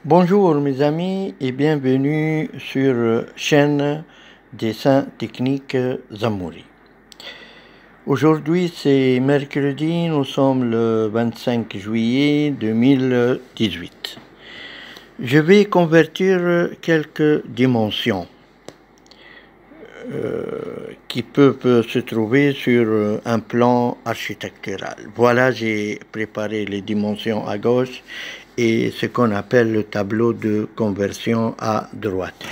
Bonjour mes amis et bienvenue sur chaîne Dessin Technique Zamouri. Aujourd'hui c'est mercredi, nous sommes le 25 juillet 2018. Je vais convertir quelques dimensions qui peuvent se trouver sur un plan architectural. Voilà, j'ai préparé les dimensions à gauche et ce qu'on appelle le tableau de conversion à droite.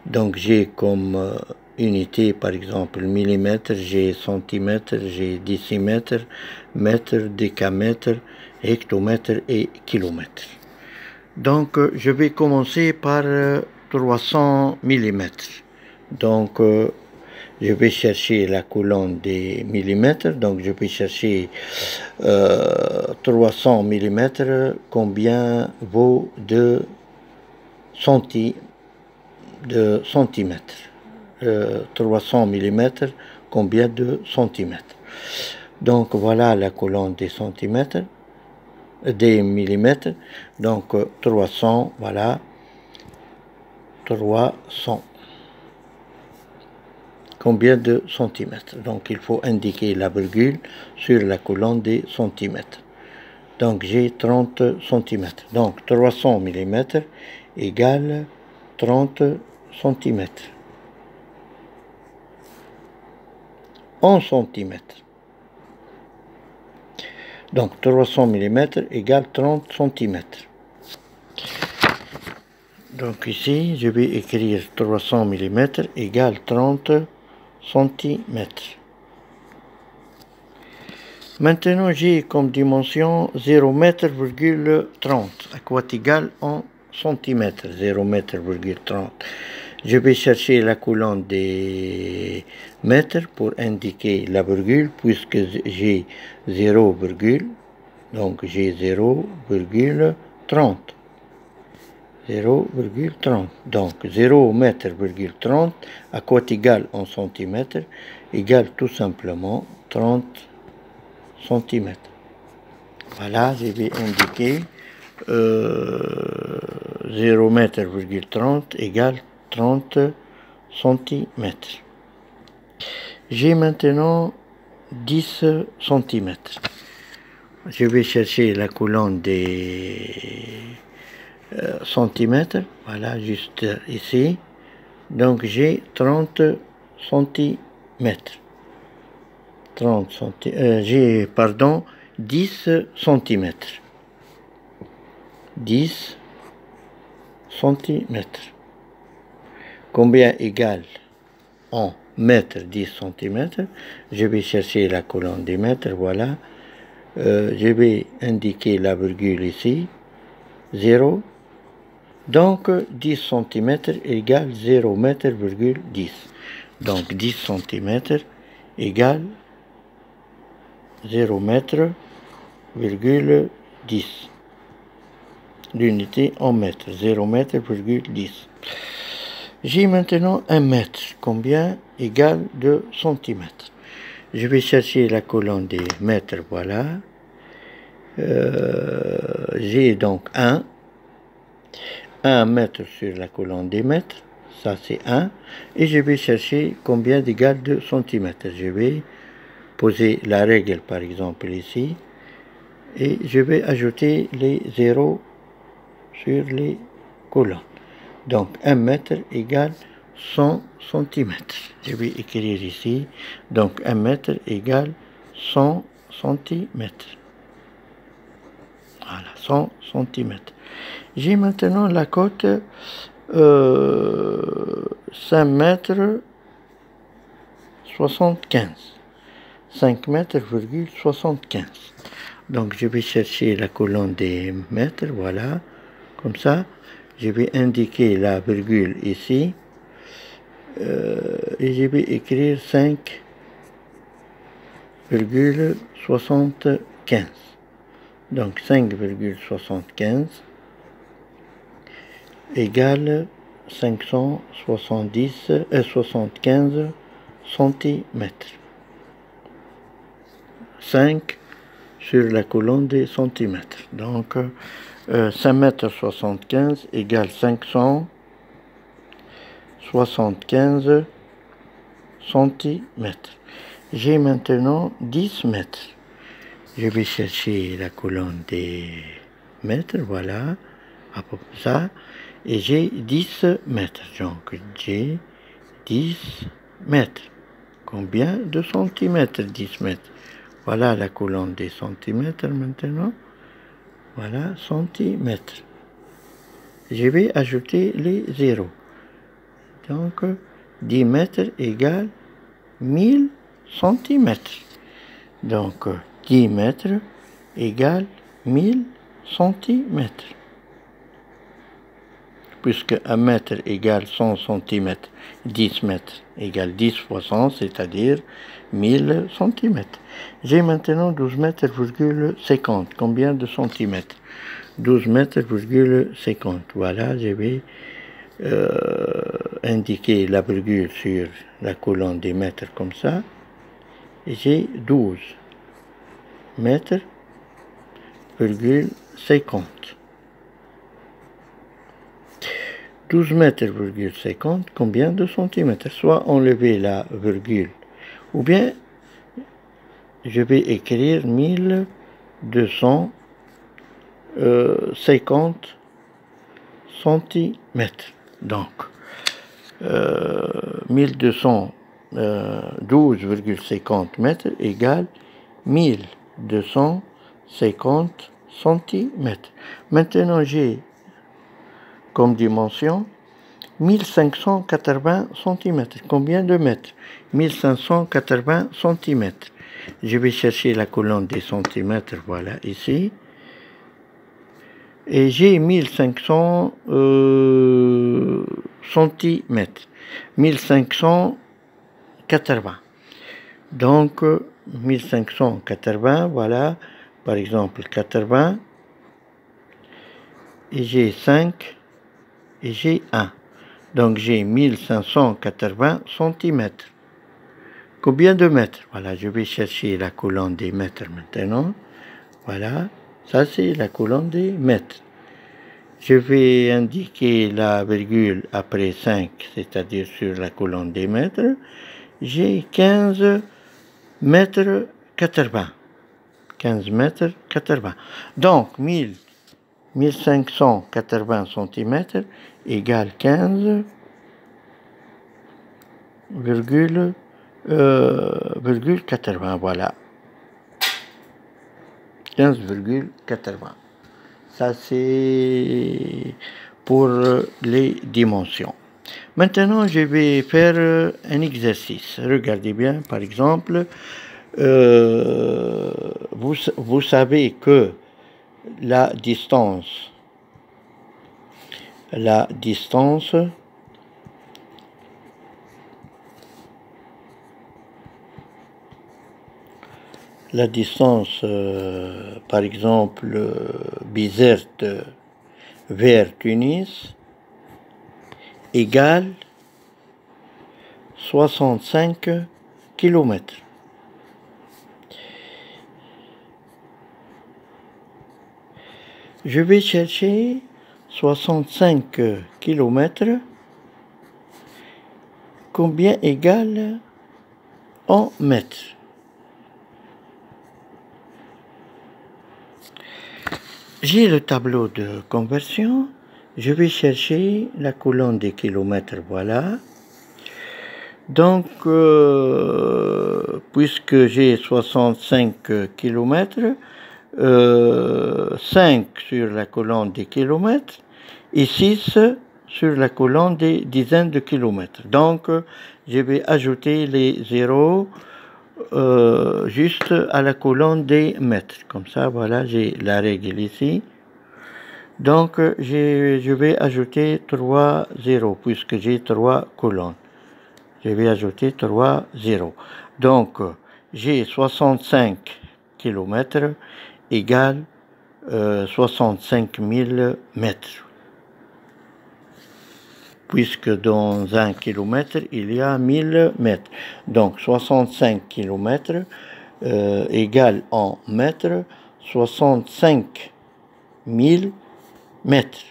Donc j'ai comme unité par exemple millimètre, j'ai centimètre, j'ai décimètre, mètre, décamètre, hectomètre et kilomètre. Donc je vais commencer par 300 millimètres. Donc je vais chercher la colonne des millimètres, donc je vais chercher 300 millimètres, combien vaut de centimètres. 300 millimètres, combien de centimètres. Donc voilà la colonne des centimètres, des millimètres, donc 300, voilà, 300. Combien de centimètres? Donc il faut indiquer la virgule sur la colonne des centimètres. Donc j'ai 30 centimètres. Donc 300 millimètres égale 30 centimètres. En centimètres. Donc 300 millimètres égale 30 centimètres. Donc ici, je vais écrire 300 millimètres égale 30 centimètres. Maintenant, j'ai comme dimension 0,30 à quoi égal en centimètres. 0,30. Je vais chercher la colonne des mètres pour indiquer la virgule, puisque j'ai 0, donc j'ai 0,30. 0,30. Donc 0,30 à quoi égal en centimètres égale tout simplement 30 centimètres. Voilà, je vais indiquer 0,30 égale 30 centimètres. J'ai maintenant 10 centimètres. Je vais chercher la colonne des centimètres, voilà, juste ici. Donc j'ai 30 centimètres. 10 centimètres. 10 centimètres. Combien égale en mètres 10 centimètres? Je vais chercher la colonne des mètres, voilà. Je vais indiquer la virgule ici, 0. Donc 10 centimètres égale 0 mètre, 10. Donc 10 centimètres égale 0 mètre, 10. L'unité en mètres, 0 mètre, 10. J'ai maintenant 1 mètre, combien égale 2 centimètres. Je vais chercher la colonne des mètres, voilà. J'ai donc 1 mètre sur la colonne des mètres, ça c'est 1, et je vais chercher combien d'égale 2 centimètres. Je vais poser la règle par exemple ici, et je vais ajouter les zéros sur les colonnes. Donc 1 mètre égale 100 centimètres. Je vais écrire ici, donc 1 mètre égale 100 centimètres. Voilà, 100 centimètres. J'ai maintenant la cote 5 mètres 75. 5 mètres, 75. Donc je vais chercher la colonne des mètres, voilà, comme ça. Je vais indiquer la virgule ici. Et je vais écrire 5,75. Donc 5,75 égale 75 centimètres. 5 sur la colonne des centimètres. Donc 5,75 m égale 575 cm. J'ai maintenant 10 mètres. Je vais chercher la colonne des mètres, voilà, à peu près ça. Et j'ai 10 mètres. Donc j'ai 10 mètres. Combien de centimètres? 10 mètres. Voilà la colonne des centimètres maintenant. Voilà, centimètres. Je vais ajouter les zéros. Donc 10 mètres égale 1000 centimètres. Donc 10 mètres égale 1000 centimètres. Puisque 1 mètre égale 100 centimètres, 10 mètres égale 10 fois 100, c'est-à-dire 1000 centimètres. J'ai maintenant 12 mètres, 50. Combien de centimètres? 12 mètres, 50. Voilà, je vais indiquer la virgule sur la colonne des mètres comme ça. Et j'ai 12 mètres, 50. 12 mètres, 50, combien de centimètres? Soit enlever la virgule, ou bien je vais écrire 1250 centimètres. Donc, 12,50 mètres égale 1250 centimètres. Maintenant, j'ai comme dimension 1580 cm. Combien de mètres? 1580 cm. Je vais chercher la colonne des centimètres, voilà, ici. Et j'ai 1500 centimètres. 1580. Donc, 1580, voilà, par exemple, 80. Et j'ai 5. Et j'ai 1. Donc j'ai 1580 cm. Combien de mètres? Voilà, je vais chercher la colonne des mètres maintenant. Voilà, ça c'est la colonne des mètres. Je vais indiquer la virgule après 5, c'est-à-dire sur la colonne des mètres. J'ai 15 mètres 80. 15 mètres 80. Donc 1580 cm égale 15,80, voilà. 15,80. Ça, c'est pour les dimensions. Maintenant, je vais faire un exercice. Regardez bien, par exemple, vous savez que la distance par exemple, Bizerte vers Tunis égale 65 km. Je vais chercher 65 km. Combien égale en mètres? J'ai le tableau de conversion. Je vais chercher la colonne des kilomètres, voilà. Donc, puisque j'ai 65 km, 5 sur la colonne des kilomètres et 6 sur la colonne des dizaines de kilomètres. Donc, je vais ajouter les zéros juste à la colonne des mètres. Comme ça, voilà, j'ai la règle ici. Donc, je vais ajouter 3 zéros puisque j'ai 3 colonnes. Je vais ajouter 3 zéros. Donc, j'ai 65 km égale 65 000 mètres. Puisque dans 1 kilomètre, il y a 1000 mètres. Donc, 65 km égale en mètres 65 000 mètres.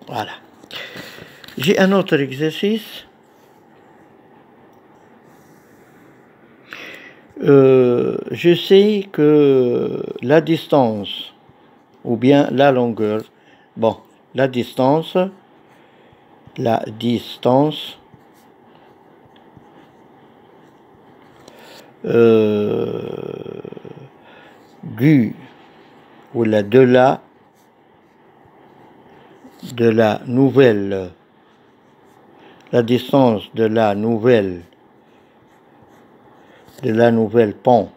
Voilà. J'ai un autre exercice. Je sais que la distance ou bien la longueur, bon, la distance du ou de la nouvelle, la distance de la nouvelle pont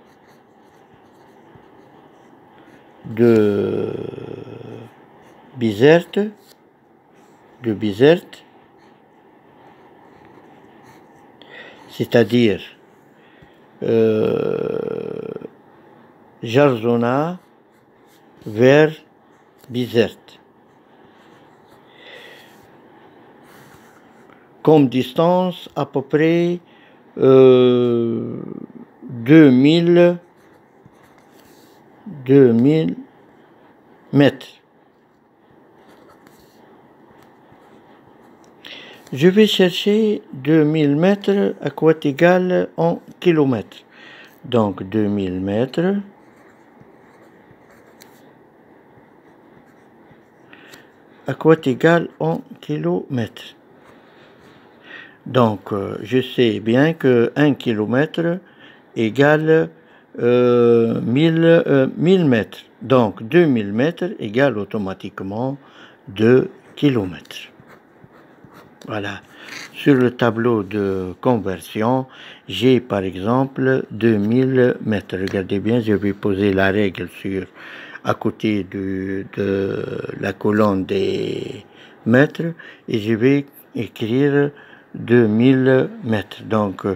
de Bizerte, c'est-à-dire Jarzona vers Bizerte. Comme distance à peu près 2000 mètres. Je vais chercher 2000 mètres à quoi égal en kilomètres. Donc 2000 mètres à quoi égal en kilomètres. Donc je sais bien que 1 kilomètre égale 1000 mètres. Donc 2000 mètres égale automatiquement 2 kilomètres. Voilà. Sur le tableau de conversion, j'ai par exemple 2000 mètres. Regardez bien, je vais poser la règle à côté de la colonne des mètres et je vais écrire 2000 mètres. Donc,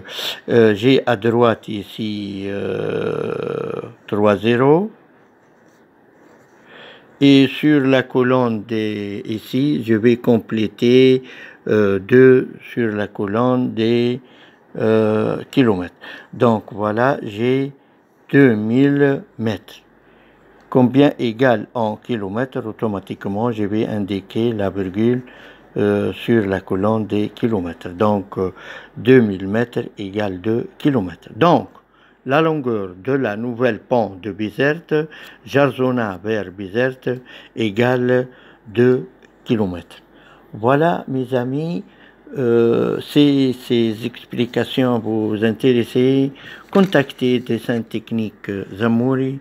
j'ai à droite ici 3 zéros. Et sur la colonne ici, je vais compléter 2 sur la colonne des kilomètres. Donc voilà, j'ai 2000 mètres. Combien égale en kilomètres? Automatiquement, je vais indiquer la virgule sur la colonne des kilomètres. Donc 2000 mètres égale 2 kilomètres. Donc, la longueur de la nouvelle pont de Bizerte, Jarzona vers Bizerte, égale 2 kilomètres. Voilà, mes amis, si ces explications vous intéressent, contactez Dessin Technique Zamouri.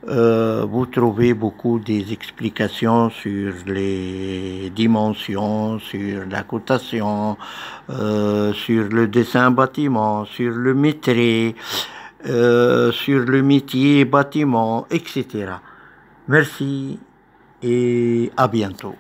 Vous trouvez beaucoup des explications sur les dimensions, sur la cotation, sur le dessin bâtiment, sur le métier, sur le métier bâtiment, etc. Merci et à bientôt.